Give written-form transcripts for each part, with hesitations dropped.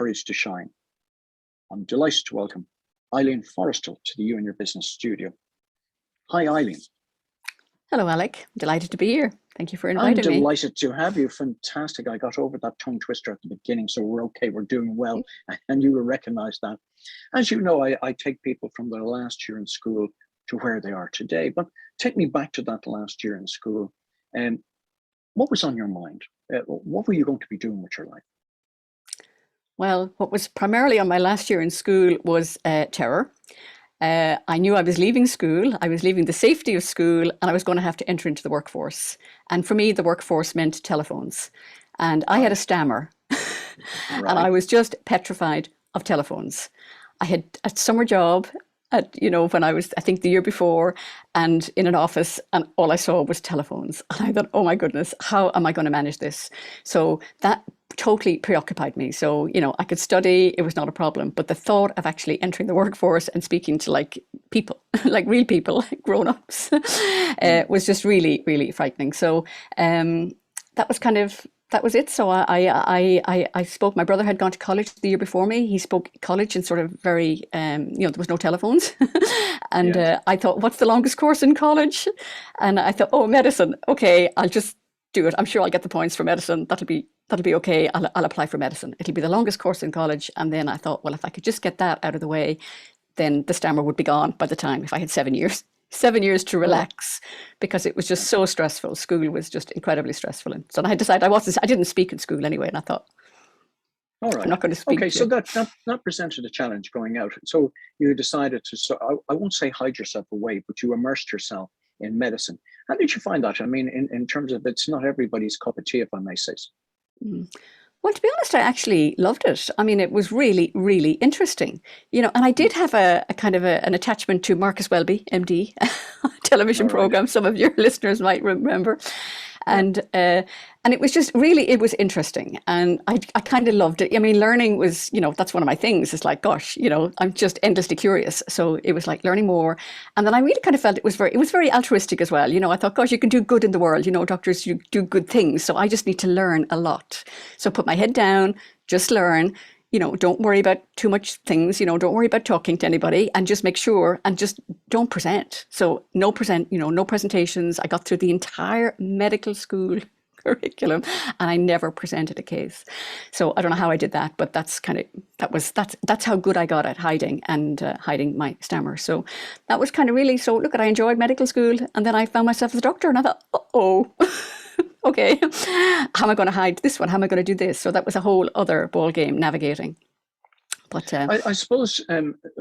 courage to shine. I'm delighted to welcome Eileen Forrestal to the You and Your Business studio. Hi, Eileen. Hello, Alec. Delighted to be here. Thank you for inviting me. I'm delighted to have you. Fantastic. I got over that tongue twister at the beginning, so we're okay. We're doing well, and you will recognize that. As you know, I take people from their last year in school to where they are today, but take me back to that last year in school. And what was on your mind? What were you going to be doing with your life? Well, what was primarily on my last year in school was terror. I knew I was leaving school, I was leaving the safety of school, and I was going to have to enter into the workforce. And for me, the workforce meant telephones. And I had a stammer, and I was just petrified of telephones. I had a summer job when I was, I think the year before, and in an office, and all I saw was telephones. And I thought, oh my goodness, how am I going to manage this? So that totally preoccupied me. So, I could study, it was not a problem. But the thought of actually entering the workforce and speaking to people, like real people, grown-ups, was just really, really frightening. So that was it. So I spoke, my brother had gone to college the year before me. He spoke college in sort of very, there was no telephones. And I thought, what's the longest course in college? And I thought, oh, medicine. Okay, I'll just do it. I'm sure I'll get the points for medicine. That'll be okay. I'll apply for medicine. It'll be the longest course in college. And then I thought, well, if I could just get that out of the way, then the stammer would be gone by the time, if I had 7 years. 7 years to relax, because it was just so stressful. School was just incredibly stressful. And so I decided I didn't speak in school anyway. And I thought, all right, I'm not going to speak. Okay, so that presented a challenge going out. So you decided to, I won't say hide yourself away, but you immersed yourself in medicine. How did you find that? I mean, in terms of, it's not everybody's cup of tea, if I may say so. Well, to be honest, I actually loved it. I mean, it was really, really interesting, and I did have a kind of an attachment to Marcus Welby, MD, television program. Some of your listeners might remember. And it was just really, it was interesting. And I kind of loved it. I mean, learning was, that's one of my things. It's like, gosh, I'm just endlessly curious. So it was like learning more. And then I really kind of felt it was very altruistic as well. I thought, gosh, you can do good in the world. Doctors, you do good things. So I just need to learn a lot. So put my head down, just learn. Don't worry about too much things, don't worry about talking to anybody, and just make sure, and just don't present. So no presentations. I got through the entire medical school curriculum and I never presented a case. So I don't know how I did that, but that's how good I got at hiding my stammer. So that was kind of really, so look, I enjoyed medical school, and then I found myself as a doctor, and I thought, oh, okay, how am I going to hide this one? How am I going to do this? So that was a whole other ball game, navigating. But I suppose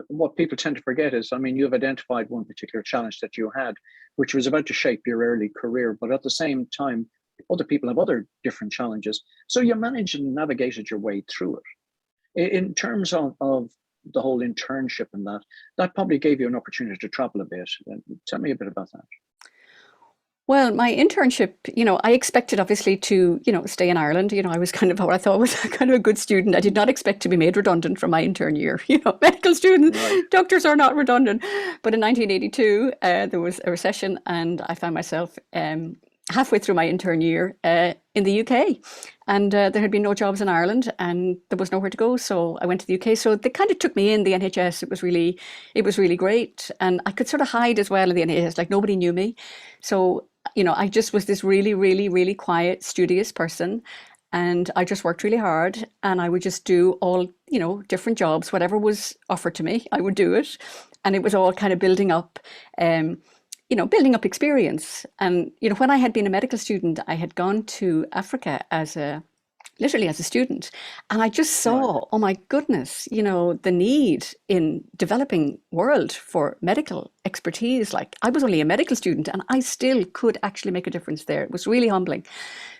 what people tend to forget is, you've identified one particular challenge that you had, which was about to shape your early career, but at the same time, other people have other different challenges. So you managed and navigated your way through it. In terms of the whole internship and that probably gave you an opportunity to travel a bit. Tell me a bit about that. Well, my internship, I expected obviously to, stay in Ireland. I was kind of what I thought was kind of a good student. I did not expect to be made redundant from my intern year. Medical students, doctors are not redundant. But in 1982, there was a recession, and I found myself halfway through my intern year in the UK. And there had been no jobs in Ireland, and there was nowhere to go. So I went to the UK. So they kind of took me in, the NHS. It was really great. And I could sort of hide as well in the NHS, like nobody knew me. So I just was this really, really, really quiet, studious person. And I just worked really hard, and I would just do all, different jobs, whatever was offered to me, I would do it. And it was all kind of building up experience. And, when I had been a medical student, I had gone to Africa literally as a student. And I just saw, oh my goodness, the need in developing world for medical expertise. Like, I was only a medical student and I still could actually make a difference there. It was really humbling.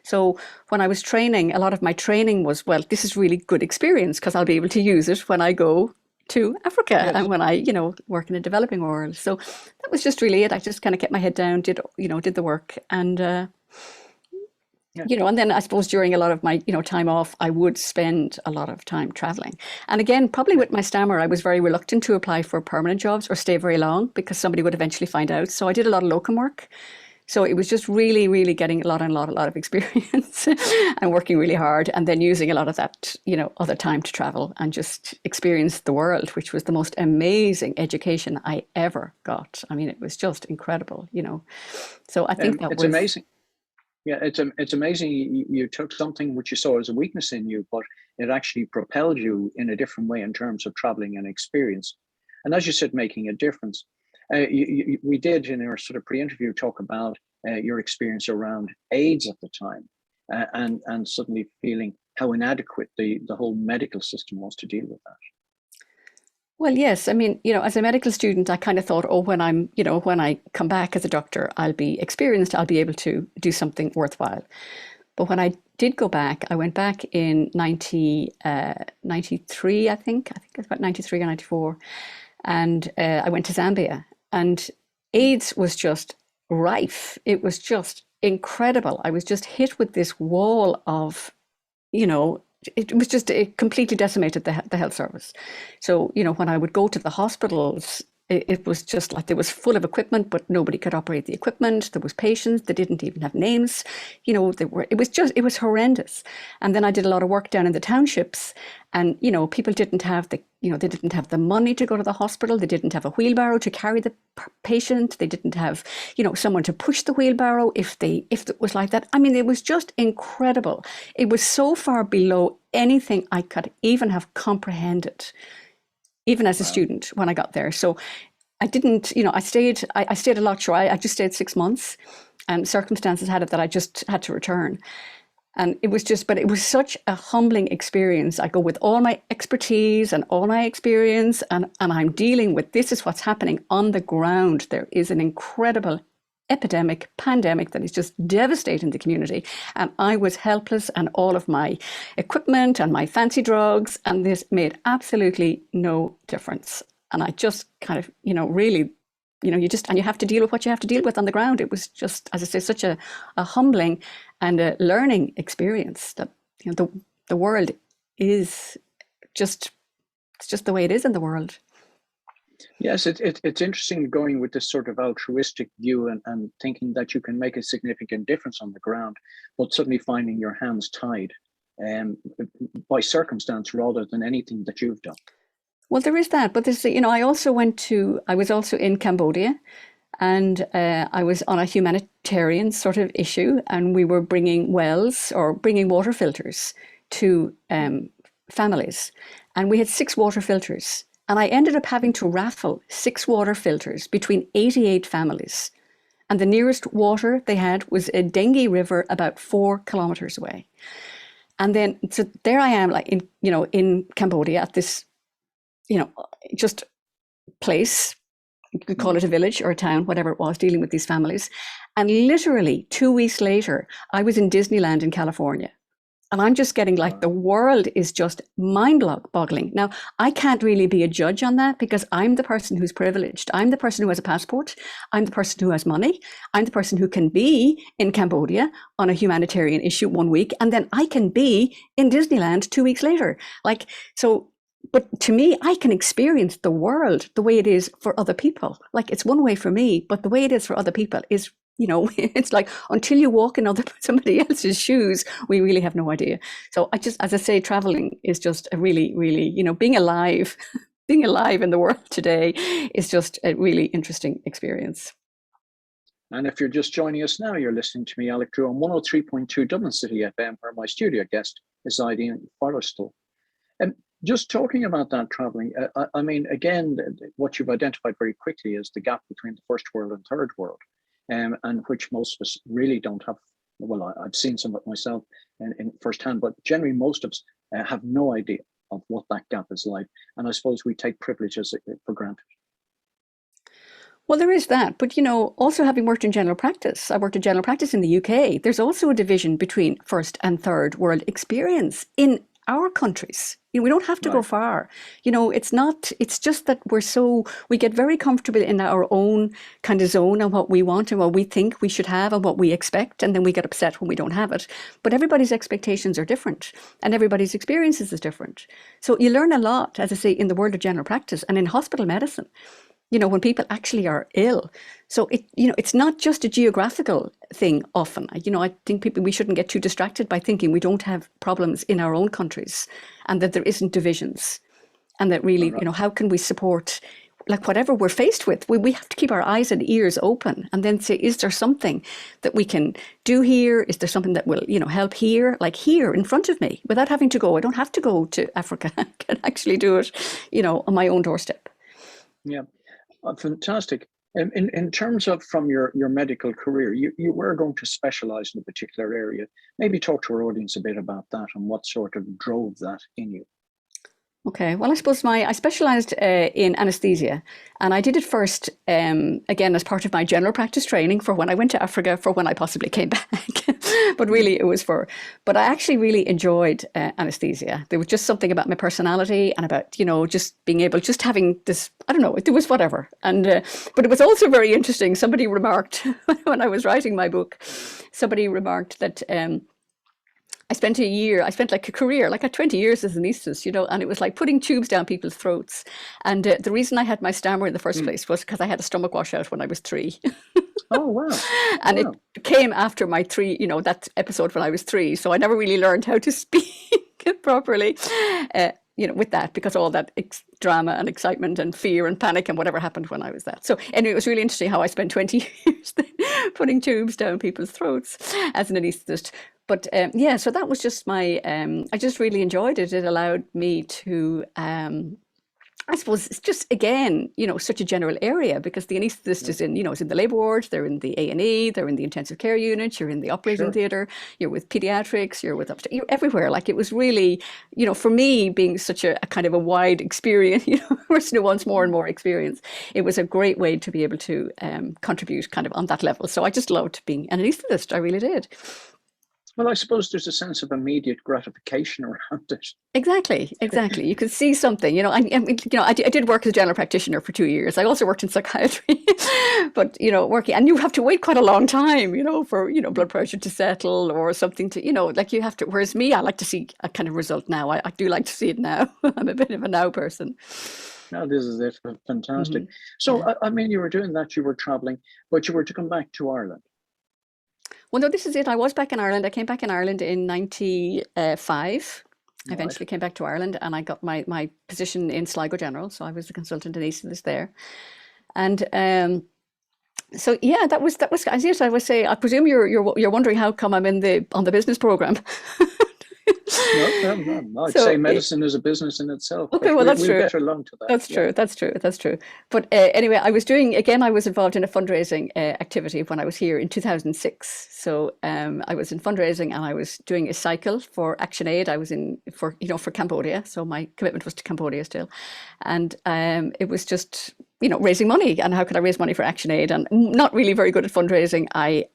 So when I was training, a lot of my training was, well, this is really good experience because I'll be able to use it when I go to Africa and when I, work in a developing world. So that was just really it. I just kind of kept my head down, did the work, and and then I suppose during a lot of my, time off, I would spend a lot of time traveling. And again, probably with my stammer, I was very reluctant to apply for permanent jobs or stay very long because somebody would eventually find out. So I did a lot of locum work. So it was just really, really getting a lot of experience and working really hard, and then using a lot of that, other time to travel and just experience the world, which was the most amazing education I ever got. I mean, it was just incredible. So I think that It's was amazing. Yeah, it's amazing. You took something which you saw as a weakness in you, but it actually propelled you in a different way in terms of traveling and experience. And as you said, making a difference. We did in our sort of pre-interview talk about your experience around AIDS at the time, and suddenly feeling how inadequate the whole medical system was to deal with that. Well, yes. I mean, as a medical student, I kind of thought, oh, when when I come back as a doctor, I'll be experienced, I'll be able to do something worthwhile. But when I did go back, I went back in 93, I think it was about 93 or 94. And I went to Zambia, and AIDS was just rife. It was just incredible. I was just hit with this wall of, it was just, it completely decimated the health service. So, when I would go to the hospitals, it was just like, there was full of equipment, but nobody could operate the equipment. There was patients that didn't even have names. It was horrendous. And then I did a lot of work down in the townships, and, people didn't have they didn't have the money to go to the hospital. They didn't have a wheelbarrow to carry the patient. They didn't have, someone to push the wheelbarrow if it was like that. I mean, it was just incredible. It was so far below anything I could even have comprehended, even as a student when I got there. So I didn't, I stayed a lot short. I just stayed 6 months, and circumstances had it that I just had to return. And it was such a humbling experience. I go with all my expertise and all my experience, and I'm dealing with, this is what's happening on the ground. There is an incredible pandemic that is just devastating the community. And I was helpless, and all of my equipment and my fancy drugs, and this made absolutely no difference. And I just kind of, really, you have to deal with what you have to deal with on the ground. It was just, as I say, such a humbling and a learning experience that, the world is just, it's just the way it is in the world. Yes, it's interesting going with this sort of altruistic view and thinking that you can make a significant difference on the ground, but suddenly finding your hands tied by circumstance rather than anything that you've done. Well, there is that, but there's, I was also in Cambodia, and I was on a humanitarian sort of issue, and we were bringing water filters to families, and we had 6 water filters. And I ended up having to raffle 6 water filters between 88 families. And the nearest water they had was a Dengue River about 4 kilometers away. And then, so there I am, like in Cambodia at this, just place, you could call it a village or a town, whatever it was, dealing with these families. And literally 2 weeks later, I was in Disneyland in California. And I'm just getting like, the world is just mind-boggling. Now, I can't really be a judge on that, because I'm the person who's privileged. I'm the person who has a passport. I'm the person who has money. I'm the person who can be in Cambodia on a humanitarian issue 1 week, and then I can be in Disneyland 2 weeks later. But to me, I can experience the world the way it is for other people. Like, it's one way for me, but the way it is for other people is, it's like, until you walk in somebody else's shoes, we really have no idea. So as I say, traveling is just a really, really, being alive in the world today is just a really interesting experience. And if you're just joining us now, you're listening to me, Alec, on 103.2 Dublin City FM, where my studio guest is Eileen Forrestal. And just talking about that traveling, I mean, again, what you've identified very quickly is the gap between the first world and third world. And which most of us really don't have. Well, I've seen some of it myself in firsthand, but generally most of us have no idea of what that gap is like. And I suppose we take privileges for granted. Well, there is that. But, also having worked in general practice, I worked in general practice in the UK, there's also a division between first and third world experience in our countries. We don't have to go far. It's just that we get very comfortable in our own kind of zone and what we want and what we think we should have and what we expect. And then we get upset when we don't have it. But everybody's expectations are different, and everybody's experiences is different. So you learn a lot, as I say, in the world of general practice and in hospital medicine. when people actually are ill. So it's not just a geographical thing often. I think we shouldn't get too distracted by thinking we don't have problems in our own countries and that there isn't divisions, and that really, how can we support, like, whatever we're faced with, we have to keep our eyes and ears open and then say, is there something that we can do here? Is there something that will, help here, like here in front of me, without having to go? I don't have to go to Africa. I can actually do it, on my own doorstep. Yeah. Fantastic. In terms of from your medical career, you were going to specialize in a particular area. Maybe talk to our audience a bit about that and what sort of drove that in you. Okay, well, I suppose I specialised in anaesthesia, and I did it first, again, as part of my general practice training for when I went to Africa, for when I possibly came back. But really it was but I actually really enjoyed anaesthesia. There was just something about my personality and about, just being able, just having this, I don't know, it was whatever. And, but it was also very interesting. Somebody remarked when I was writing my book, somebody remarked that, I spent like a career, like 20 years as an anaesthetist, and it was like putting tubes down people's throats. And the reason I had my stammer in the first place was because I had a stomach washout when I was 3. Oh, wow. And it came after my 3, that episode when I was 3. So I never really learned how to speak properly, with that, because all that drama and excitement and fear and panic and whatever happened when I was that. So anyway, it was really interesting how I spent 20 years putting tubes down people's throats as an anaesthetist. But so that was just my, I just really enjoyed it. It allowed me to, I suppose, it's just, again, such a general area, because the anaesthetist is in, is in the labour ward, they're in the A&E, they're in the intensive care unit, you're in the operating theatre, you're with paediatrics, you're with you're everywhere. Like, it was really, for me, being such a kind of a wide experience, person who wants more and more experience, it was a great way to be able to contribute kind of on that level. So I just loved being an anaesthetist. I really did. Well, I suppose there's a sense of immediate gratification around it. Exactly. You could see something, I did work as a general practitioner for 2 years. I also worked in psychiatry, but, working, and you have to wait quite a long time, for, blood pressure to settle or something to, like you have to, whereas me, I like to see a kind of result now. I do like to see it now. I'm a bit of a now person. No, this is it. Fantastic. Mm-hmm. So, I mean, you were doing that, you were traveling, but you were to come back to Ireland. Well, no, this is it. I was back in Ireland. I came back in Ireland in 95. I eventually came back to Ireland, and I got my position in Sligo General. So I was the consultant anaesthetist there. And so yeah, that was as it. I would say, I presume you're wondering how come I'm on the business program. No. I'd say medicine is a business in itself. Okay, well, that's true. We'll get along to that. That's true. But anyway, I was involved in a fundraising activity when I was here in 2006. So I was in fundraising, and I was doing a cycle for ActionAid. I was for Cambodia. So my commitment was to Cambodia still. And it was just, raising money. And how could I raise money for ActionAid? And not really very good at fundraising. I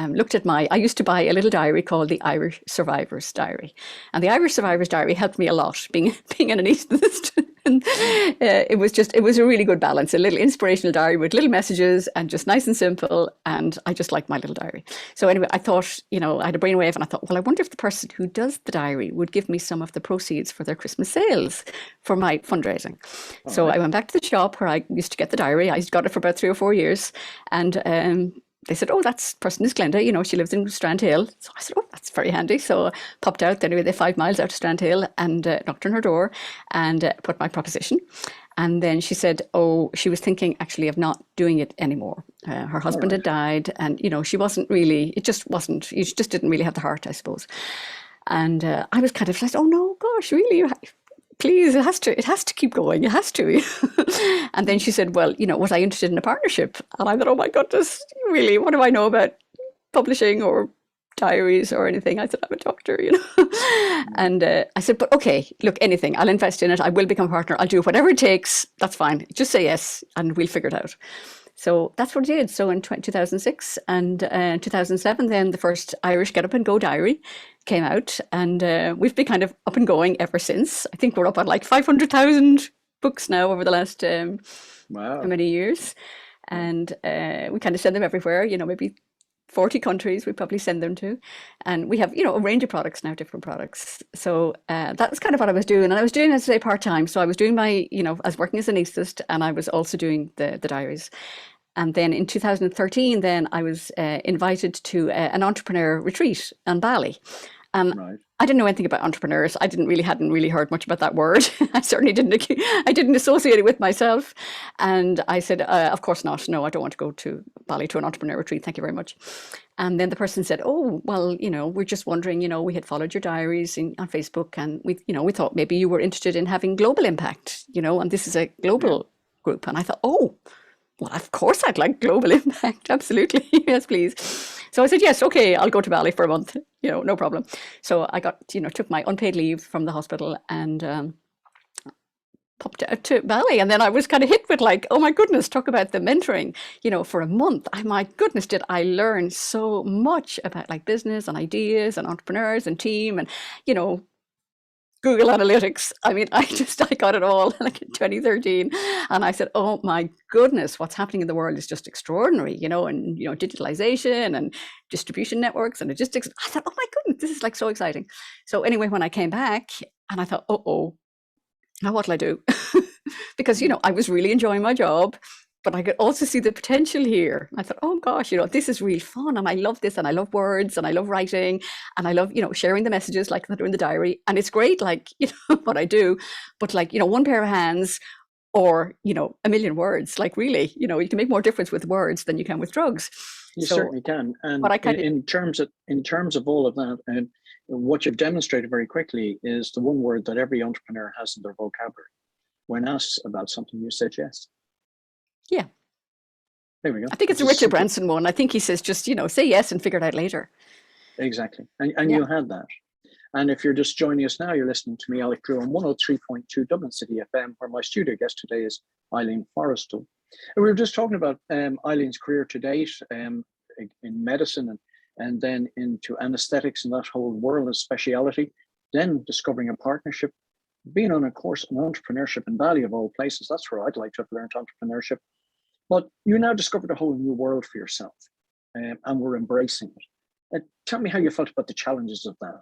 looked at I used to buy a little diary called the Irish Survivors Diary. And the Irish Survivors Diary helped me a lot, being an anaesthetist. And it was a really good balance, a little inspirational diary with little messages and just nice and simple. And I just liked my little diary. So anyway, I thought, I had a brainwave, and I thought, well, I wonder if the person who does the diary would give me some of the proceeds for their Christmas sales for my fundraising. So I went back to the shop where I used to get the diary. I got it for about 3 or 4 years. And they said, oh, that person is Glenda, she lives in Strand Hill. So I said, oh, that's very handy. So I popped out, anyway, they're 5 miles out to Strand Hill, and knocked on her door and put my proposition. And then she said, oh, she was thinking actually of not doing it anymore. Her husband had died, and, she wasn't really, she just didn't really have the heart, I suppose. And I was kind of like, oh no, gosh, really? Please, it has to keep going. It has to. And then she said, well, was I interested in a partnership? And I thought, oh my goodness, really, what do I know about publishing or diaries or anything? I said, I'm a doctor, And I said, but okay, look, anything, I'll invest in it. I will become a partner. I'll do whatever it takes. That's fine. Just say yes, and we'll figure it out. So that's what I did. So in 2006 and 2007, then the first Irish Get Up and Go diary came out, and we've been kind of up and going ever since. I think we're up on like 500,000 books now over the last how many years, and we kind of send them everywhere. Maybe 40 countries we probably send them to. And we have, you know, a range of products now, different products. So that's kind of what I was doing. And I was doing, as I say, part-time. So I was doing my, you know, I was working as an anaesthetist, and I was also doing the diaries. And then in 2013, then I was invited to an entrepreneur retreat on Bali. Right. I didn't know anything about entrepreneurs. I hadn't really heard much about that word. I certainly didn't associate it with myself. And I said, of course not. No, I don't want to go to Bali to an entrepreneur retreat. Thank you very much. And then the person said, oh, well, you know, we're just wondering, you know, we had followed your diaries on Facebook, and we thought maybe you were interested in having global impact, you know, and this is a global group. And I thought, oh, well, of course I'd like global impact. Absolutely. Yes, please. So I said, yes, okay, I'll go to Bali for a month, you know, no problem. So I got, you know, took my unpaid leave from the hospital and popped out to Bali. And then I was kind of hit with like, oh my goodness, talk about the mentoring, you know, for a month. My goodness, did I learn so much about like business and ideas and entrepreneurs and team and, you know, Google Analytics. I mean, I got it all like in 2013. And I said, oh my goodness, what's happening in the world is just extraordinary, you know, and, you know, digitalization and distribution networks and logistics. I thought, oh my goodness, this is like so exciting. So anyway, when I came back and I thought, now what'll I do? Because, you know, I was really enjoying my job, but I could also see the potential here. I thought, oh gosh, you know, this is real fun, and I love this, and I love words, and I love writing, and I love, you know, sharing the messages like that are in the diary. And it's great, like, you know, what I do, but like, you know, one pair of hands or, you know, a million words, like really, you know, you can make more difference with words than you can with drugs. You certainly can. And but I in terms of all of that, and what you've demonstrated very quickly is the one word that every entrepreneur has in their vocabulary. When asked about something, you said yes. Yeah. There we go. I think it's a Richard Branson one. I think he says just, you know, say yes and figure it out later. Exactly. And you had that. And if you're just joining us now, you're listening to me, Alec Drew, on 103.2 Dublin City FM, where my studio guest today is Eileen Forrestal. And we were just talking about Eileen's career to date in medicine and then into anesthetics and that whole world of speciality, then discovering a partnership, being on a course on entrepreneurship in Bali of all places. That's where I'd like to have learned entrepreneurship. But you now discovered a whole new world for yourself, and we're embracing it. Tell me how you felt about the challenges of that.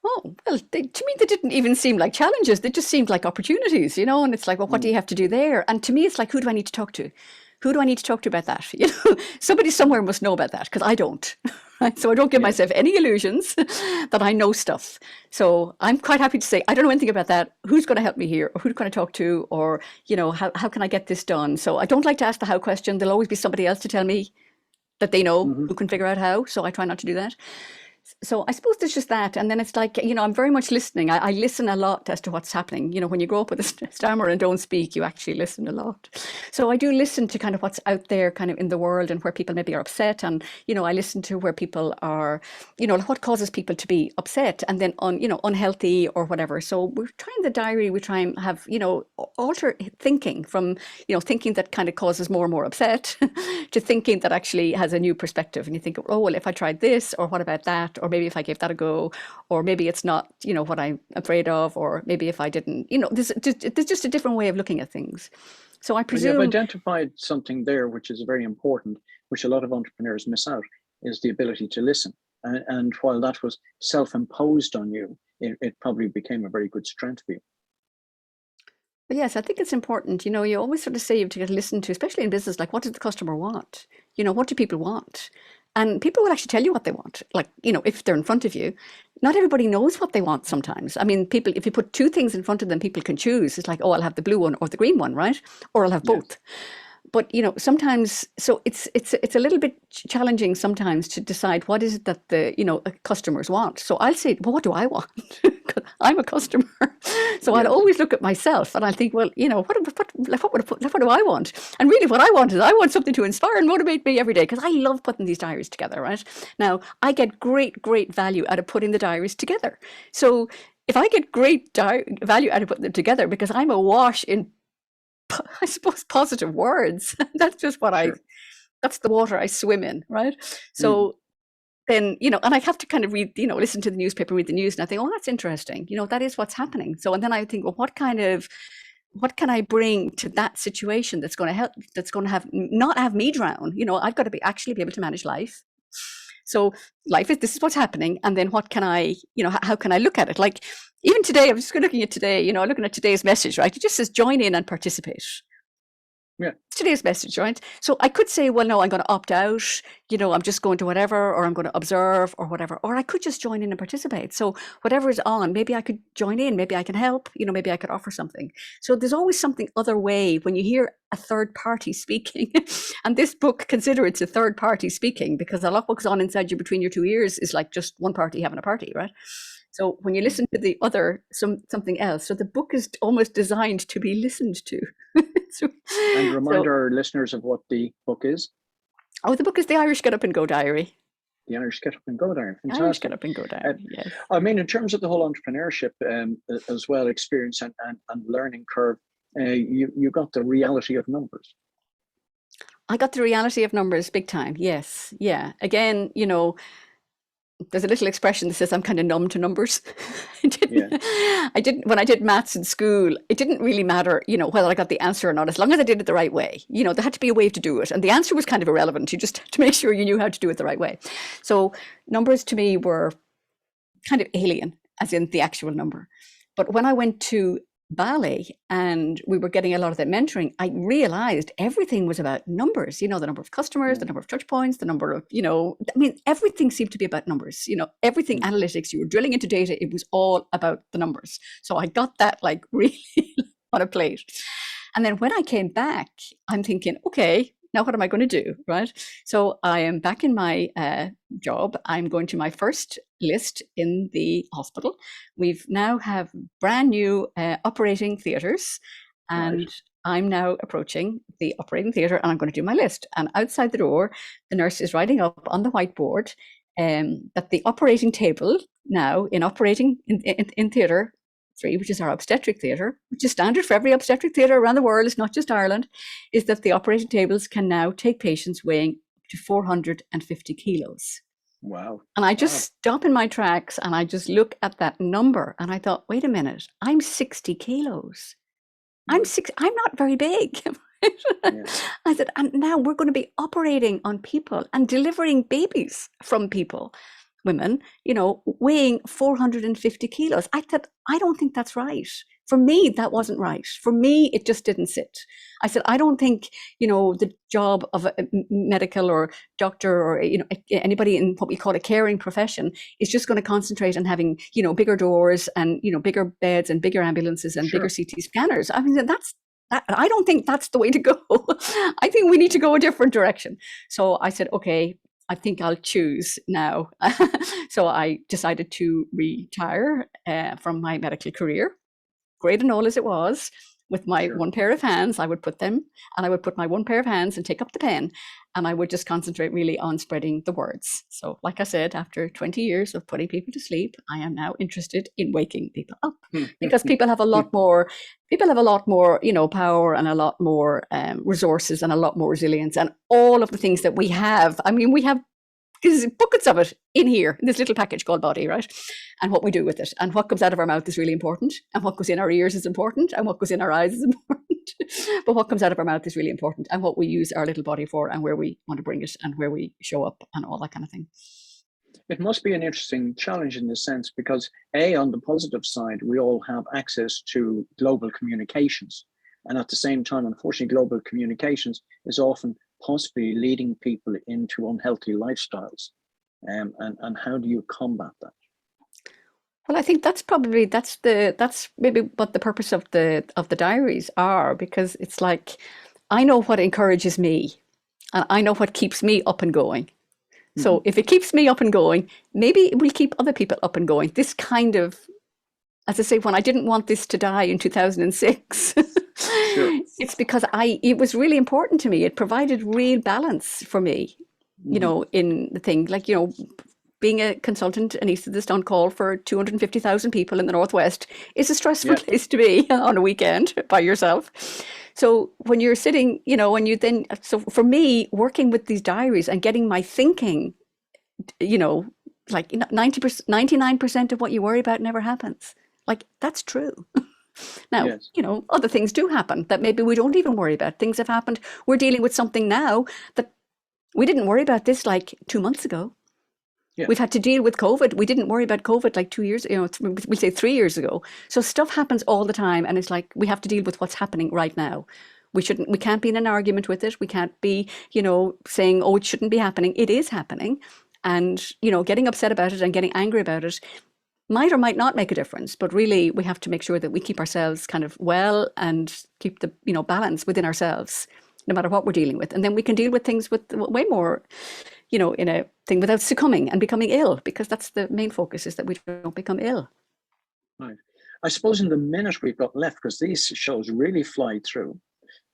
Oh, well, to me, they didn't even seem like challenges. They just seemed like opportunities, you know, and it's like, well, what do you have to do there? And to me, it's like, who do I need to talk to? Who do I need to talk to about that? You know, somebody somewhere must know about that, because I don't. Right? So I don't give myself any illusions that I know stuff. So I'm quite happy to say, I don't know anything about that. Who's going to help me here? Or who's going to talk to? Or, you know, how can I get this done? So I don't like to ask the how question. There'll always be somebody else to tell me that they know who can figure out how. So I try not to do that. So I suppose there's just that. And then it's like, you know, I'm very much listening. I listen a lot as to what's happening. You know, when you grow up with a stammer and don't speak, you actually listen a lot. So I do listen to kind of what's out there kind of in the world and where people maybe are upset. And, you know, I listen to where people are, you know, what causes people to be upset and then unhealthy or whatever. So we're trying the diary, we try and have, you know, alter thinking from, you know, thinking that kind of causes more and more upset to thinking that actually has a new perspective. And you think, oh, well, if I tried this, or what about that? Or maybe if I gave that a go, or maybe it's not, you know, what I'm afraid of, or maybe if I didn't, you know, there's just a different way of looking at things. So I presume you've identified something there, which is very important, which a lot of entrepreneurs miss out, is the ability to listen. And while that was self-imposed on you, it probably became a very good strength for you. But yes, I think it's important. You know, you always sort of say you have to get listened to, especially in business, like what does the customer want? You know, what do people want? And people will actually tell you what they want. Like, you know, if they're in front of you, not everybody knows what they want sometimes. I mean, people, if you put two things in front of them, people can choose. It's like, oh, I'll have the blue one or the green one, right? Or I'll have both. But, you know, sometimes, so it's a little bit challenging sometimes to decide what is it that the, you know, customers want. So I'll say, well, what do I want? I'm a customer. So I'll always look at myself and I'll think, well, you know, what do I want? And really what I want is I want something to inspire and motivate me every day, because I love putting these diaries together, right? Now, I get great value out of putting the diaries together. So if I get great value out of putting them together, because I'm awash in, I suppose, positive words, that's just what that's the water I swim in, right? So then, you know, and I have to kind of read, you know, listen to the newspaper, read the news, and I think, oh, that's interesting. You know, that is what's happening. So, and then I think, well, what kind of what can I bring to that situation that's going to help, that's going to have, not have me drown? I've got to actually be able to manage life. So this is what's happening. And then what can I, how can I look at it? Like even today, I'm just looking at today, looking at today's message, right? It just says join in and participate. Yeah. Today's message, right? So I could say, well, no, I'm going to opt out, I'm just going to whatever, or I'm going to observe or whatever, or I could just join in and participate. So whatever is on, maybe I could join in, maybe I can help, maybe I could offer something. So there's always something other way when you hear a third party speaking. And this book, consider it's a third party speaking, because a lot what goes on inside you between your two ears is like just one party having a party, right? So when you listen to the other, something else. So the book is almost designed to be listened to. And remind our listeners of what the book is. Oh, the book is The Irish Get Up and Go Diary. The Irish Get Up and Go Diary. Fantastic. Irish Get Up and Go Diary, yes. I mean, in terms of the whole entrepreneurship as well, experience and learning curve, you got the reality of numbers. I got the reality of numbers big time, yes. Yeah. Again, there's a little expression that says I'm kind of numb to numbers. I didn't when I did maths in school, it didn't really matter, whether I got the answer or not, as long as I did it the right way. There had to be a way to do it. And the answer was kind of irrelevant. You just had to make sure you knew how to do it the right way. So numbers to me were kind of alien, as in the actual number. But when I went to Bali and we were getting a lot of that mentoring, I realized everything was about numbers, the number of customers, the number of touch points, the number of, everything seemed to be about numbers, everything analytics, you were drilling into data, it was all about the numbers. So I got that like really on a plate. And then when I came back, I'm thinking, okay, now what am I going to do, right? So I am back in my job. I'm going to my first list in the hospital. We've now have brand new operating theatres, and right. I'm now approaching the operating theatre and I'm going to do my list. And outside the door, the nurse is writing up on the whiteboard that the operating table now in theatre 3, which is our obstetric theatre, which is standard for every obstetric theatre around the world, it's not just Ireland, is that the operating tables can now take patients weighing up to 450 kilos. Wow. And I just stop in my tracks and I just look at that number and I thought, wait a minute, I'm 60 kilos. I'm not very big. Yeah. I said, and now we're going to be operating on people and delivering babies from people. Women, weighing 450 kilos. I thought, I don't think that's right. For me, that wasn't right. For me, it just didn't sit. I said, I don't think, the job of a medical or doctor or, anybody in what we call a caring profession is just going to concentrate on having, bigger doors and, bigger beds and bigger ambulances and bigger CT scanners. I mean, I don't think that's the way to go. I think we need to go a different direction. So I said, okay, I think I'll choose now. So I decided to retire from my medical career, great and all as it was. With my one pair of hands, I would put my one pair of hands and take up the pen, and I would just concentrate really on spreading the words. So like I said, after 20 years of putting people to sleep, I am now interested in waking people up, because people have a lot more, power and a lot more resources and a lot more resilience and all of the things that we have. I mean, we have buckets of it in here, in this little package called body, right? And what we do with it. And what comes out of our mouth is really important. And what goes in our ears is important. And what goes in our eyes is important. But what comes out of our mouth is really important. And what we use our little body for and where we want to bring it and where we show up and all that kind of thing. It must be an interesting challenge in this sense, because on the positive side, we all have access to global communications. And at the same time, unfortunately, global communications is often possibly leading people into unhealthy lifestyles. And how do you combat that? Well, I think that's maybe what the purpose of the diaries are, because it's like, I know what encourages me and I know what keeps me up and going. So if it keeps me up and going, maybe it will keep other people up and going. This kind of, as I say, when I didn't want this to die in 2006, it's because it was really important to me. It provided real balance for me, in the thing, like, being a consultant anaesthetist on call for 250,000 people in the Northwest is a stressful place to be on a weekend by yourself. So when you're sitting, so for me, working with these diaries and getting my thinking, like 99% of what you worry about never happens. Like, that's true. Now, Yes. you know, other things do happen that maybe we don't even worry about. Things have happened. We're dealing with something now that we didn't worry about this like 2 months ago. Yeah. We've had to deal with COVID. We didn't worry about COVID like 2 years, you know, we say 3 years ago. So stuff happens all the time. And it's like, we have to deal with what's happening right now. We can't be in an argument with it. We can't be, you know, saying, oh, it shouldn't be happening. It is happening. And, you know, getting upset about it and getting angry about it might or might not make a difference. But really, we have to make sure that we keep ourselves kind of well and keep the, you know, balance within ourselves, no matter what we're dealing with. And then we can deal with things with way more, you know, in a thing without succumbing and becoming ill, because that's the main focus, is that we don't become ill. Right. I suppose in the minute we've got left, because these shows really fly through,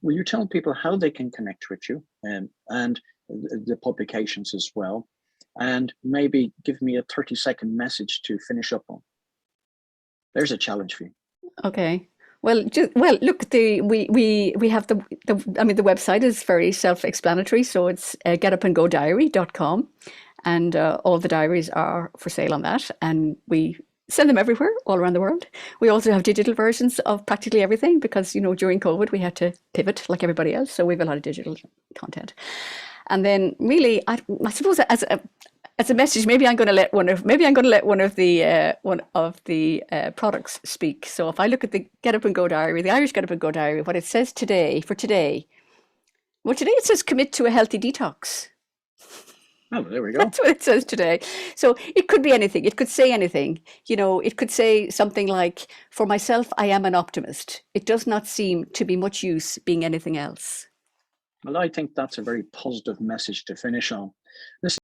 will you tell people how they can connect with you, and the publications as well, and maybe give me a 30-second message to finish up on? There's a challenge for you. Okay. Well, look, we have the I mean, the website is very self-explanatory. So it's getupandgodiary.com, and all the diaries are for sale on that, and we send them everywhere, all around the world. We also have digital versions of practically everything because, you know, during COVID we had to pivot like everybody else, so we have a lot of digital content. And then, really, I suppose as a message, maybe I'm going to let one of the products speak. So if I look at the Get Up and Go Diary, the Irish Get Up and Go Diary, what it says today, well, today it says commit to a healthy detox. Oh, there we go. That's what it says today. So it could be anything. It could say anything. You know, it could say something like, for myself, I am an optimist. It does not seem to be much use being anything else. Well, I think that's a very positive message to finish on. Listen,